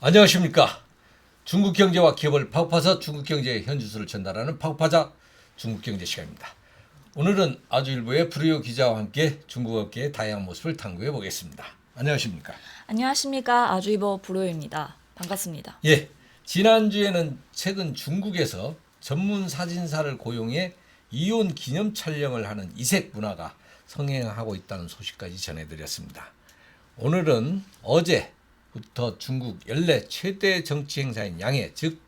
안녕하십니까. 중국 경제와 기업을 파고파서 중국 경제의 현주소를 전달하는 파고파자 중국 경제 시간입니다. 오늘은 아주일보의 불효 기자와 함께 중국 업계의 다양한 모습을 탐구해 보겠습니다. 안녕하십니까. 안녕하십니까. 아주이버 불호입니다. 반갑습니다. 예, 지난주에는 최근 중국에서 전문 사진사를 고용해 이혼 기념 촬영을 하는 이색 문화가 성행하고 있다는 소식까지 전해드렸습니다. 오늘은 어제부터 중국 연례 최대 정치 행사인 양해, 즉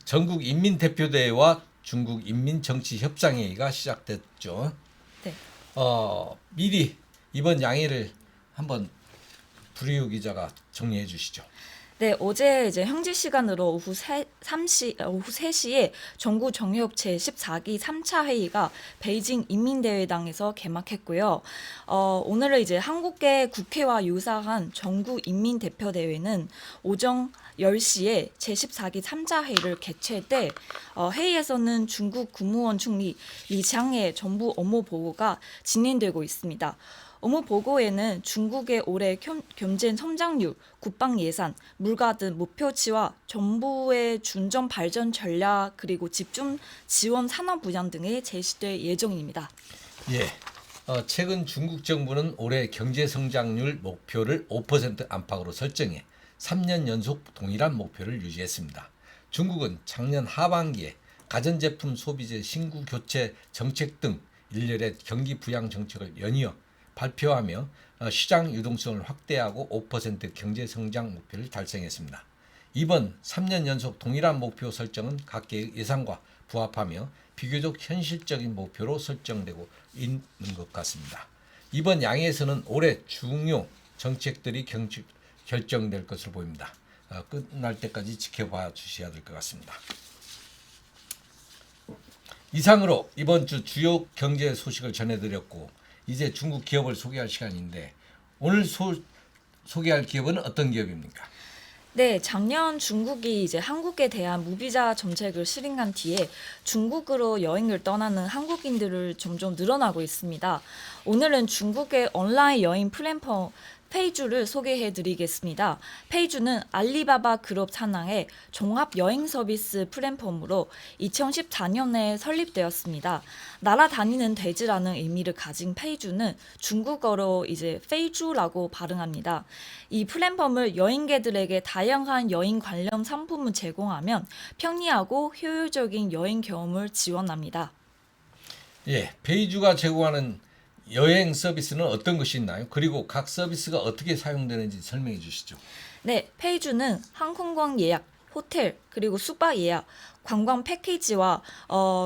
전국 인민대표대회와 중국 인민정치협상회의가 시작됐죠. 네. 미리 이번 양해를 한번 불이우 기자가 정리해 주시죠. 네, 어제 현지 시간으로 오후 3시에 정부 정협 제14기 3차 회의가 베이징 인민대회당에서 개막했고요. 오늘은 한국계 국회와 유사한 정부 인민대표대회는 오전 10시에 제14기 3차 회의를 개최할 때 회의에서는 중국 국무원 총리 리창의 정부 업무 보고가 진행되고 있습니다. 업무 보고에는 중국의 올해 경제 성장률, 국방 예산, 물가 등 목표치와 정부의 중점 발전 전략 그리고 집중 지원 산업 분야 등이 제시될 예정입니다. 예, 최근 중국 정부는 올해 경제 성장률 목표를 5% 안팎으로 설정해 3년 연속 동일한 목표를 유지했습니다. 중국은 작년 하반기에 가전제품 소비재 신규 교체 정책 등 일련의 경기 부양 정책을 연이어 발표하며 시장 유동성을 확대하고 5% 경제 성장 목표를 달성했습니다. 이번 3년 연속 동일한 목표 설정은 각계의 예상과 부합하며 비교적 현실적인 목표로 설정되고 있는 것 같습니다. 이번 양해에서는 올해 중요 정책들이 결정될 것으로 보입니다. 끝날 때까지 지켜봐 주셔야 될 것 같습니다. 이상으로 이번 주 주요 경제 소식을 전해드렸고 이제 중국 기업을 소개할 시간인데 오늘 소개할 기업은 어떤 기업입니까? 네, 작년 중국이 한국에 대한 무비자 정책을 실행한 뒤에 중국으로 여행을 떠나는 한국인들을 점점 늘어나고 있습니다. 오늘은 중국의 온라인 여행 플랫폼 페이주를 소개해 드리겠습니다. 페이주는 알리바바 그룹 산하의 종합 여행 서비스 플랫폼으로 2014년에 설립되었습니다. 날아다니는 돼지라는 의미를 가진 페이주는 중국어로 페이주라고 발음합니다. 이 플랫폼을 여행객들에게 다양한 여행 관련 상품을 제공하면 편리하고 효율적인 여행 경험을 지원합니다. 예, 페이주가 제공하는 여행 서비스는 어떤 것이 있나요? 그리고 각 서비스가 어떻게 사용되는지 설명해 주시죠. 네, 페이주는 항공권 예약, 호텔, 그리고 숙박 예약, 관광 패키지와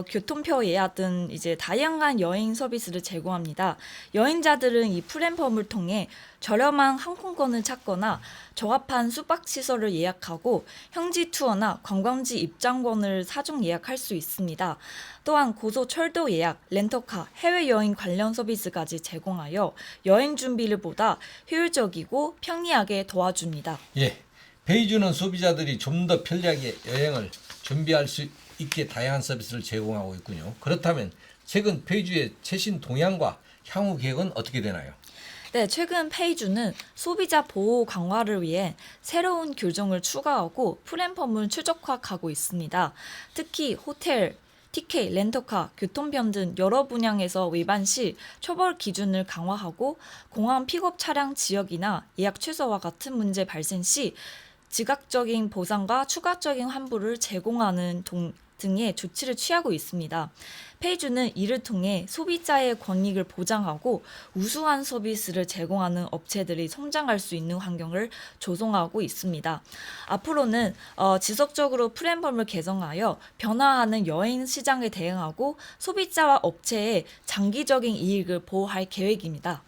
교통표 예약 등 다양한 여행 서비스를 제공합니다. 여행자들은 이 플랫폼을 통해 저렴한 항공권을 찾거나 적합한 숙박 시설을 예약하고 현지 투어나 관광지 입장권을 사전 예약할 수 있습니다. 또한 고속철도 예약, 렌터카, 해외여행 관련 서비스까지 제공하여 여행 준비를 보다 효율적이고 편리하게 도와줍니다. 예, 페이주는 소비자들이 좀 더 편리하게 여행을 준비할 수 있게 다양한 서비스를 제공하고 있군요. 그렇다면 최근 페이주의 최신 동향과 향후 계획은 어떻게 되나요? 네, 최근 페이주는 소비자 보호 강화를 위해 새로운 규정을 추가하고 플랫폼을 최적화하고 있습니다. 특히 호텔, 티켓, 렌터카, 교통편 등 여러 분야에서 위반 시 처벌 기준을 강화하고 공항 픽업 차량 지역이나 예약 취소와 같은 문제 발생 시 즉각적인 보상과 추가적인 환불을 제공하는 등의 조치를 취하고 있습니다. 페이주는 이를 통해 소비자의 권익을 보장하고 우수한 서비스를 제공하는 업체들이 성장할 수 있는 환경을 조성하고 있습니다. 앞으로는 지속적으로 플랫폼을 개선하여 변화하는 여행 시장에 대응하고 소비자와 업체의 장기적인 이익을 보호할 계획입니다.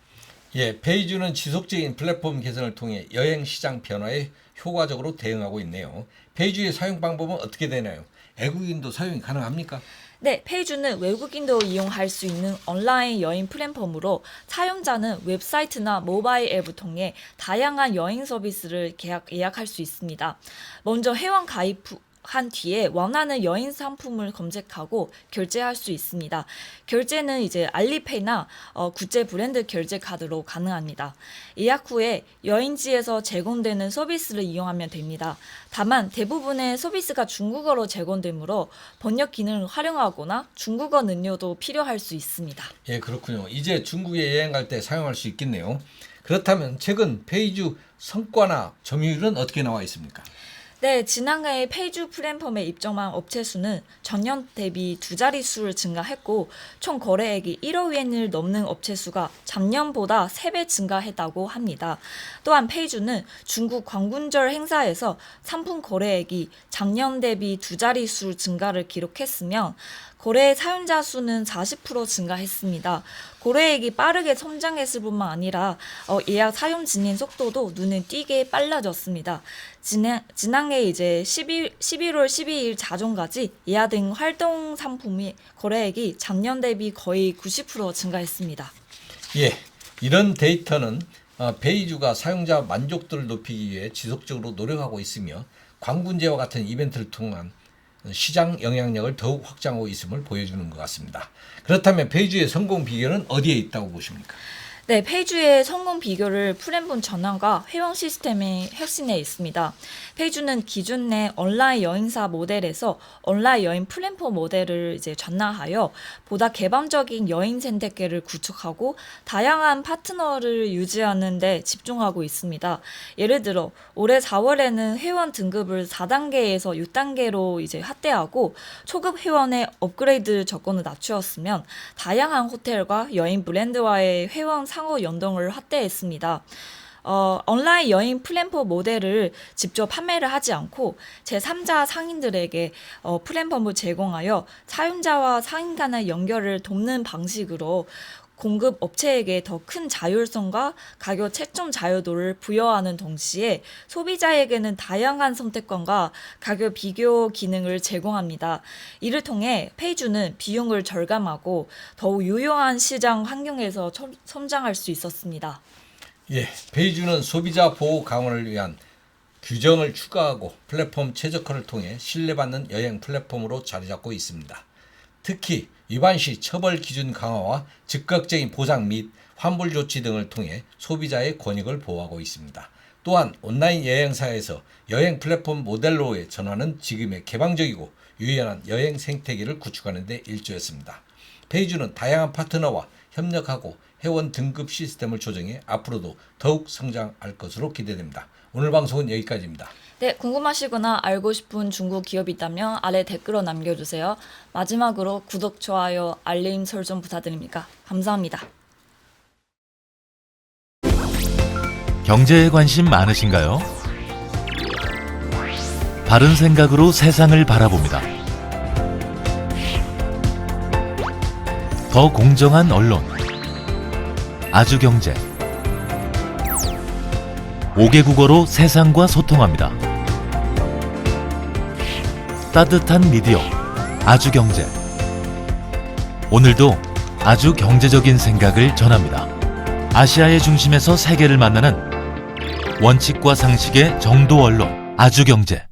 예, 페이주는 지속적인 플랫폼 개선을 통해 여행 시장 변화에 효과적으로 대응하고 있네요. 페이주의 사용 방법은 어떻게 되나요? 외국인도 사용이 가능합니까? 네, 페이주는 외국인도 이용할 수 있는 온라인 여행 플랫폼으로 사용자는 웹사이트나 모바일 앱을 통해 다양한 여행 서비스를 예약할 수 있습니다. 먼저 회원 가입 한 뒤에 원하는 여행 상품을 검색하고 결제할 수 있습니다. 결제는 이제 알리페이나 국제 브랜드 결제 카드로 가능합니다. 예약 후에 여행지에서 제공되는 서비스를 이용하면 됩니다. 다만 대부분의 서비스가 중국어로 제공되므로 번역 기능을 활용하거나 중국어 능력도 필요할 수 있습니다. 예, 그렇군요. 이제 중국에 여행 갈 때 사용할 수 있겠네요. 그렇다면 최근 페이주 성과나 점유율은 어떻게 나와 있습니까? 네, 지난해 페이주 플랫폼에 입점한 업체 수는 전년 대비 2자릿수를 증가했고 총 거래액이 1억 위엔을 넘는 업체 수가 작년보다 3배 증가했다고 합니다. 또한 페이주는 중국 광군절 행사에서 상품 거래액이 작년 대비 2자릿수 증가를 기록했으며 거래 사용자 수는 40% 증가했습니다. 거래액이 빠르게 성장했을 뿐만 아니라 예약 사용 진행 속도도 눈에 띄게 빨라졌습니다. 지난해 이제 11월 12일 자정까지 예약된 활동 상품의 거래액이 작년 대비 거의 90% 증가했습니다. 예, 이런 데이터는 페이주가 사용자 만족도를 높이기 위해 지속적으로 노력하고 있으며 광군제와 같은 이벤트를 통한 시장 영향력을 더욱 확장하고 있음을 보여주는 것 같습니다. 그렇다면 페이주의 성공 비결은 어디에 있다고 보십니까? 네, 페이주의 성공 비결을 플랫폼 전환과 회원 시스템의 핵심에 있습니다. 페이주는 기존 내 온라인 여행사 모델에서 온라인 여행 플랫폼 모델을 이제 전환하여 보다 개방적인 여행 선택계를 구축하고 다양한 파트너를 유지하는 데 집중하고 있습니다. 예를 들어 올해 4월에는 회원 등급을 4단계에서 6단계로 이제 확대하고 초급 회원의 업그레이드 조건을 낮추었으면 다양한 호텔과 여행 브랜드와의 회원 상호 연동을 확대했습니다. 온라인 여행 플랫폼 모델을 직접 판매를 하지 않고 제3자 상인들에게 플랫폼을 제공하여 사용자와 상인 간의 연결을 돕는 방식으로 공급 업체에게 더 큰 자율성과 가격 책정 자유도를 부여하는 동시에 소비자에게는 다양한 선택권과 가격 비교 기능을 제공합니다. 이를 통해 페이주는 비용을 절감하고 더욱 유용한 시장 환경에서 성장할 수 있었습니다. 예, 페이주는 소비자 보호 강화를 위한 규정을 추가하고 플랫폼 최적화를 통해 신뢰받는 여행 플랫폼으로 자리잡고 있습니다. 특히 위반 시 처벌 기준 강화와 즉각적인 보상 및 환불 조치 등을 통해 소비자의 권익을 보호하고 있습니다. 또한 온라인 여행사에서 여행 플랫폼 모델로의 전환은 지금의 개방적이고 유연한 여행 생태계를 구축하는 데 일조했습니다. 페이주는 다양한 파트너와 협력하고 회원 등급 시스템을 조정해 앞으로도 더욱 성장할 것으로 기대됩니다. 오늘 방송은 여기까지입니다. 네, 궁금하시거나 알고 싶은 중국 기업이 있다면 아래 댓글로 남겨주세요. 마지막으로 구독, 좋아요, 알림 설정 부탁드립니다. 감사합니다. 경제에 관심 많으신가요? 바른 생각으로 세상을 바라봅니다. 더 공정한 언론, 아주경제. 5개 국어로 세상과 소통합니다. 따뜻한 미디어, 아주경제. 오늘도 아주 경제적인 생각을 전합니다. 아시아의 중심에서 세계를 만나는 원칙과 상식의 정도 언론, 아주경제.